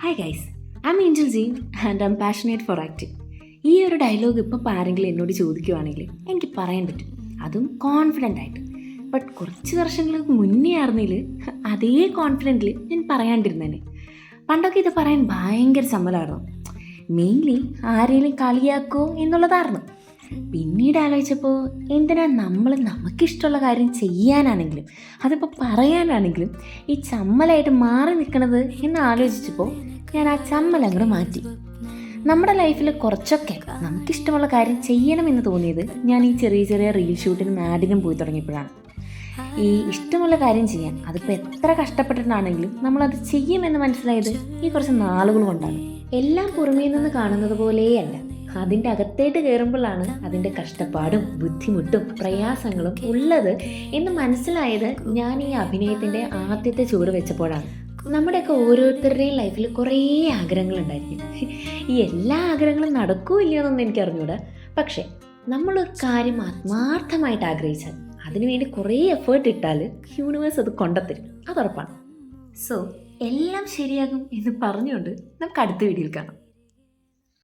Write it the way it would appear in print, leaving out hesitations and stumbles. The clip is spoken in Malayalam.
Hi guys, I am Angel Jean and I am passionate for acting. ഈ ഒരു ഡയലോഗ് ഇപ്പോൾ ആരെങ്കിലും എന്നോട് ചോദിക്കുവാണെങ്കിൽ എനിക്ക് പറയാൻ പറ്റും, അതും കോൺഫിഡൻ്റ് ആയിട്ട്. ബട്ട് കുറച്ച് വർഷങ്ങൾക്ക് മുന്നേ ആയിരുന്നില്ല അതേ കോൺഫിഡൻ്റിൽ ഞാൻ പറയാണ്ടിരുന്നേനെ. പണ്ടൊക്കെ ഇത് പറയാൻ ഭയങ്കര സമ്മതമായിരുന്നു. മെയിൻലി ആരെങ്കിലും കളിയാക്കോ എന്നുള്ളതായിരുന്നു. പിന്നീട് ആലോചിച്ചപ്പോൾ എന്തിനാ നമ്മൾ നമുക്കിഷ്ടമുള്ള കാര്യം ചെയ്യാനാണെങ്കിലും അതിപ്പോൾ പറയാനാണെങ്കിലും ഈ ചമ്മലായിട്ട് മാറി നിൽക്കണത് എന്ന് ആലോചിച്ചപ്പോൾ ഞാൻ ആ ചമ്മലങ്ങോട്ട് മാറ്റി. നമ്മുടെ ലൈഫിൽ കുറച്ചൊക്കെ നമുക്കിഷ്ടമുള്ള കാര്യം ചെയ്യണമെന്ന് തോന്നിയത് ഞാൻ ഈ ചെറിയ ചെറിയ റീൽ ഷൂട്ടിനും ആഡിനും പോയി തുടങ്ങിയപ്പോഴാണ്. ഈ ഇഷ്ടമുള്ള കാര്യം ചെയ്യാൻ അതിപ്പോൾ എത്ര കഷ്ടപ്പെട്ടിട്ടാണെങ്കിലും നമ്മളത് ചെയ്യുമെന്ന് മനസ്സിലായത് ഈ കുറച്ച് നാളുകൾ കൊണ്ടാണ്. എല്ലാം പുറമേ നിന്ന് കാണുന്നത് പോലെയല്ല, അതിൻ്റെ അകത്തേട്ട് കയറുമ്പോഴാണ് അതിൻ്റെ കഷ്ടപ്പാടും ബുദ്ധിമുട്ടും പ്രയാസങ്ങളും ഉള്ളത് എന്ന് മനസ്സിലായത് ഞാൻ ഈ അഭിനയത്തിൻ്റെ ആദ്യത്തെ ചുവട് വെച്ചപ്പോഴാണ്. നമ്മുടെയൊക്കെ ഓരോരുത്തരുടെയും ലൈഫിൽ കുറേ ആഗ്രഹങ്ങളുണ്ടായിരിക്കും. ഈ എല്ലാ ആഗ്രഹങ്ങളും നടക്കുകയോ ഇല്ലയോന്നൊന്നും എനിക്ക് അറിഞ്ഞൂടാ. പക്ഷേ നമ്മളൊരു കാര്യം ആത്മാർത്ഥമായിട്ട് ആഗ്രഹിച്ചാൽ അതിനുവേണ്ടി കുറേ എഫേർട്ട് ഇട്ടാൽ യൂണിവേഴ്സ് അത് കൊണ്ടുത്തരും, അതുറപ്പാണ്. സോ എല്ലാം ശരിയാകും എന്ന് പറഞ്ഞുകൊണ്ട് നമുക്ക് അടുത്ത വീഡിയോയിൽ കാണാം.